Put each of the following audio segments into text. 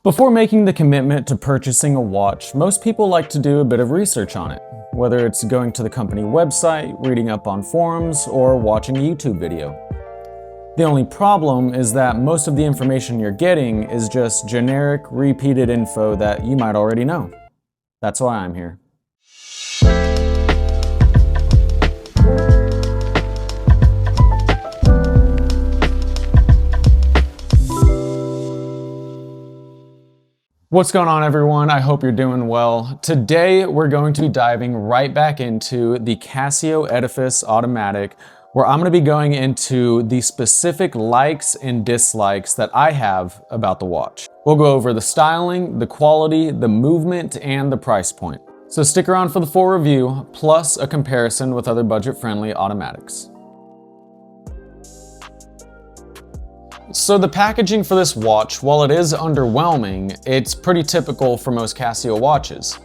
Before making the commitment to purchasing a watch, most people like to do a bit of research on it, whether it's going to the company website, reading up on forums, or watching a YouTube video. The only problem is that most of the information you're getting is just generic, repeated info that you might already know. That's why I'm here. What's going on, everyone? I hope you're doing well. Today, we're going to be diving right back into the Casio Edifice Automatic, where I'm going to be going into the specific likes and dislikes that I have about the watch. We'll go over the styling, the quality, the movement, and the price point. So stick around for the full review, plus a comparison with other budget-friendly automatics. So the packaging for this watch, while it is underwhelming, it's pretty typical for most Casio watches.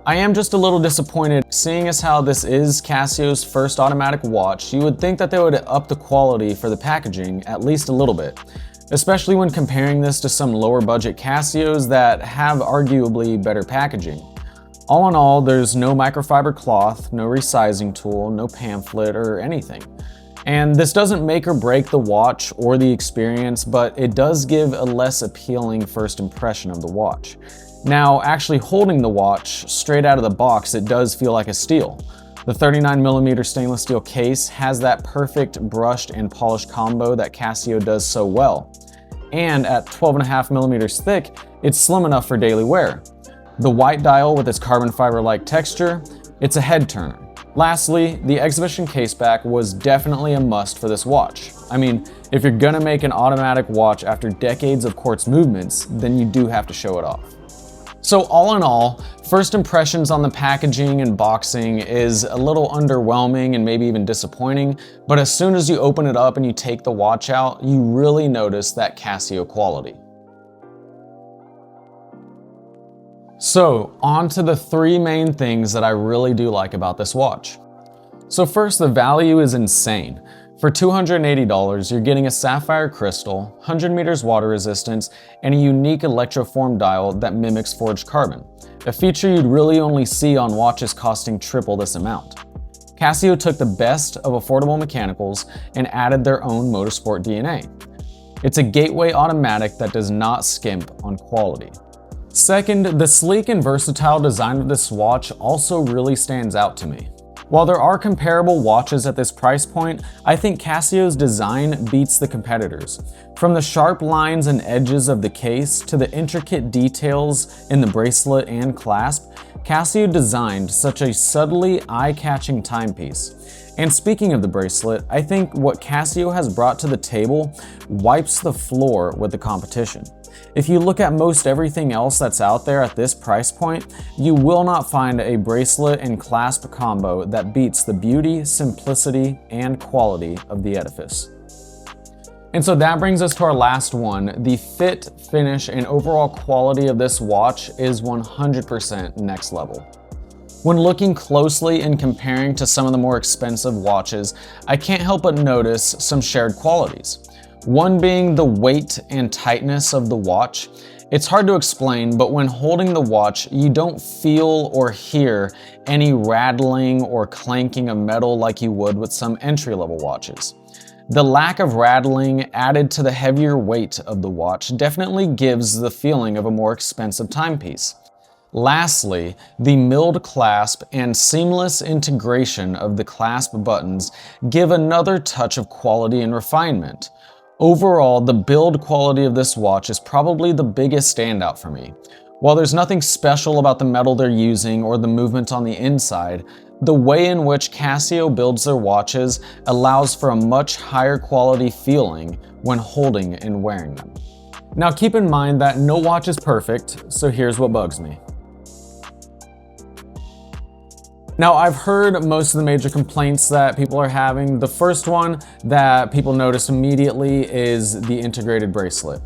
I am just a little disappointed, seeing as how this is Casio's first automatic watch. You would think that they would up the quality for the packaging at least a little bit, especially when comparing this to some lower budget Casios that have arguably better packaging. All in all, there's no microfiber cloth, no resizing tool, no pamphlet or anything. And this doesn't make or break the watch or the experience, but it does give a less appealing first impression of the watch. Now, actually holding the watch straight out of the box, it does feel like a steal. The 39mm stainless steel case has that perfect brushed and polished combo that Casio does so well. And at 12.5mm thick, it's slim enough for daily wear. The white dial with its carbon fiber-like texture, it's a head turner. Lastly, the exhibition caseback was definitely a must for this watch. I mean, if you're gonna make an automatic watch after decades of quartz movements, then you do have to show it off. So all in all, first impressions on the packaging and boxing is a little underwhelming and maybe even disappointing, but as soon as you open it up and you take the watch out, you really notice that Casio quality. So, on to the three main things that I really do like about this watch. So first, the value is insane. For $280, you're getting a sapphire crystal, 100 meters water resistance, and a unique electroform dial that mimics forged carbon, a feature you'd really only see on watches costing triple this amount. Casio took the best of affordable mechanicals and added their own motorsport DNA. It's a gateway automatic that does not skimp on quality. Second, the sleek and versatile design of this watch also really stands out to me. While there are comparable watches at this price point, I think Casio's design beats the competitors. From the sharp lines and edges of the case to the intricate details in the bracelet and clasp, Casio designed such a subtly eye-catching timepiece. And speaking of the bracelet, I think what Casio has brought to the table wipes the floor with the competition. If you look at most everything else that's out there at this price point, you will not find a bracelet and clasp combo that beats the beauty, simplicity, and quality of the Edifice. And so that brings us to our last one. The fit, finish, and overall quality of this watch is 100% next level. When looking closely and comparing to some of the more expensive watches, I can't help but notice some shared qualities. One being the weight and tightness of the watch. It's hard to explain, but when holding the watch, you don't feel or hear any rattling or clanking of metal like you would with some entry-level watches. The lack of rattling added to the heavier weight of the watch definitely gives the feeling of a more expensive timepiece. Lastly, the milled clasp and seamless integration of the clasp buttons give another touch of quality and refinement. Overall, the build quality of this watch is probably the biggest standout for me. While there's nothing special about the metal they're using or the movement on the inside, the way in which Casio builds their watches allows for a much higher quality feeling when holding and wearing them. Now keep in mind that no watch is perfect, so here's what bugs me. Now, I've heard most of the major complaints that people are having. The first one that people notice immediately is the integrated bracelet.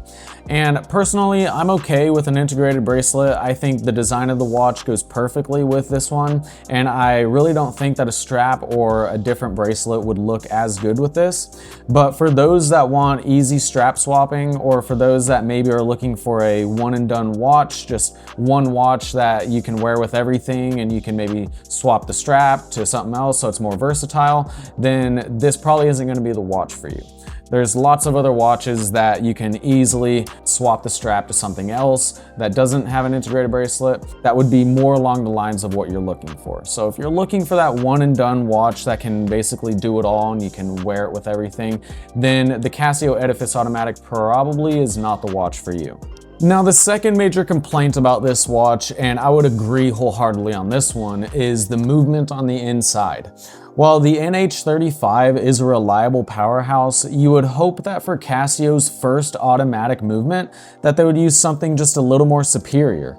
And personally, I'm okay with an integrated bracelet. I think the design of the watch goes perfectly with this one, and I really don't think that a strap or a different bracelet would look as good with this. But for those that want easy strap swapping, or for those that maybe are looking for a one and done watch, just one watch that you can wear with everything and you can maybe swap the strap to something else so it's more versatile, then this probably isn't going to be the watch for you. There's lots of other watches that you can easily swap the strap to something else that doesn't have an integrated bracelet that would be more along the lines of what you're looking for. So if you're looking for that one and done watch that can basically do it all and you can wear it with everything, then the Casio Edifice Automatic probably is not the watch for you. Now, the second major complaint about this watch, and I would agree wholeheartedly on this one, is the movement on the inside. While the NH35 is a reliable powerhouse, you would hope that for Casio's first automatic movement, that they would use something just a little more superior.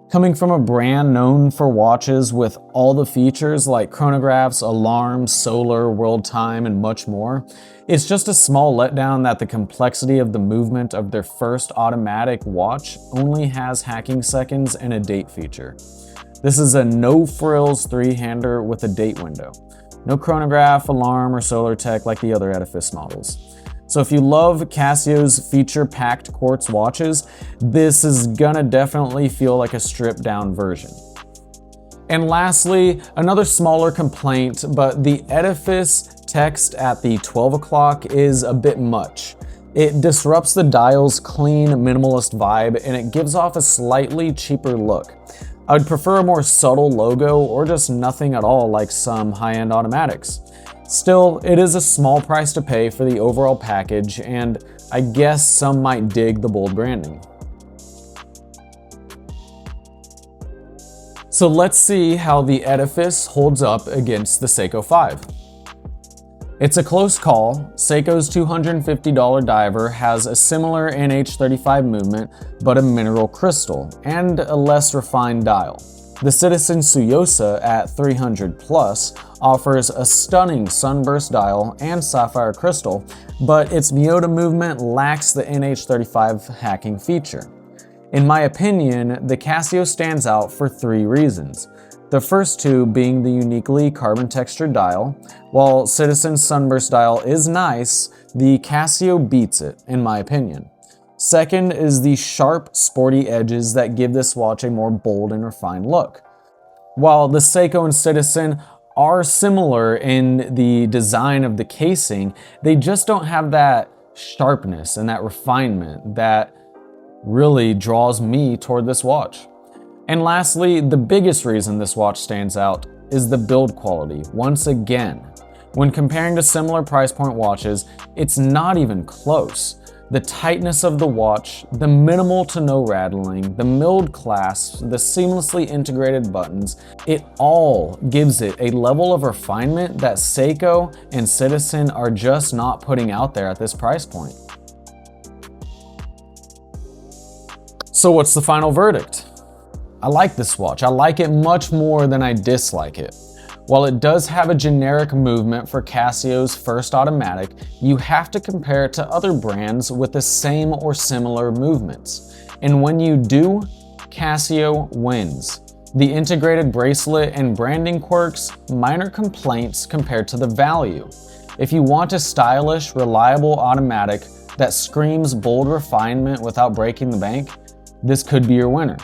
Coming from a brand known for watches with all the features like chronographs, alarms, solar, world time, and much more, it's just a small letdown that the complexity of the movement of their first automatic watch only has hacking seconds and a date feature. This is a no-frills three-hander with a date window. No chronograph, alarm, or solar tech like the other Edifice models. So if you love Casio's feature-packed quartz watches, this is gonna definitely feel like a stripped-down version. And lastly, another smaller complaint, but the Edifice text at the 12 o'clock is a bit much. It disrupts the dial's clean, minimalist vibe, and it gives off a slightly cheaper look. I would prefer a more subtle logo or just nothing at all like some high-end automatics. Still, it is a small price to pay for the overall package, and I guess some might dig the bold branding. So let's see how the Edifice holds up against the Seiko 5. It's a close call. Seiko's $250 diver has a similar NH35 movement, but a mineral crystal and a less refined dial. The Citizen Tsuyosa at $300 plus offers a stunning sunburst dial and sapphire crystal, but its Miyota movement lacks the NH35 hacking feature. In my opinion, the Casio stands out for three reasons. The first two being the uniquely carbon textured dial. While Citizen's sunburst dial is nice, the Casio beats it, in my opinion. Second is the sharp, sporty edges that give this watch a more bold and refined look. While the Seiko and Citizen are similar in the design of the casing, they just don't have that sharpness and that refinement that really draws me toward this watch. And lastly, the biggest reason this watch stands out is the build quality. Once again, when comparing to similar price point watches, it's not even close. The tightness of the watch, the minimal to no rattling, the milled clasps, the seamlessly integrated buttons, it all gives it a level of refinement that Seiko and Citizen are just not putting out there at this price point. So what's the final verdict? I like this watch. I like it much more than I dislike it. While it does have a generic movement for Casio's first automatic, you have to compare it to other brands with the same or similar movements. And when you do, Casio wins. The integrated bracelet and branding quirks, minor complaints compared to the value. If you want a stylish, reliable automatic that screams bold refinement without breaking the bank, this could be your winner.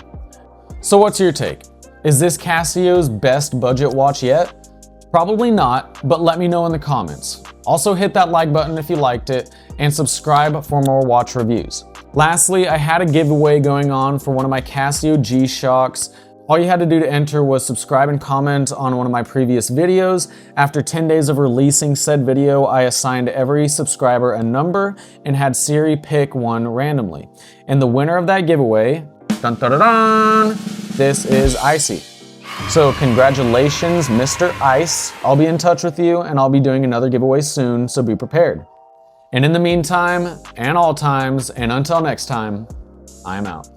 So what's your take? Is this Casio's best budget watch yet? Probably not, but let me know in the comments. Also hit that like button if you liked it, and subscribe for more watch reviews. Lastly, I had a giveaway going on for one of my Casio Gshocks. All you had to do to enter was subscribe and comment on one of my previous videos. After 10 days of releasing said video, I assigned every subscriber a number and had Siri pick one randomly. And the winner of that giveaway, dun dun dun dun, this is Icy. So congratulations, Mr. Ice. I'll be in touch with you and I'll be doing another giveaway soon, so be prepared. And in the meantime, and all times, and until next time, I am out.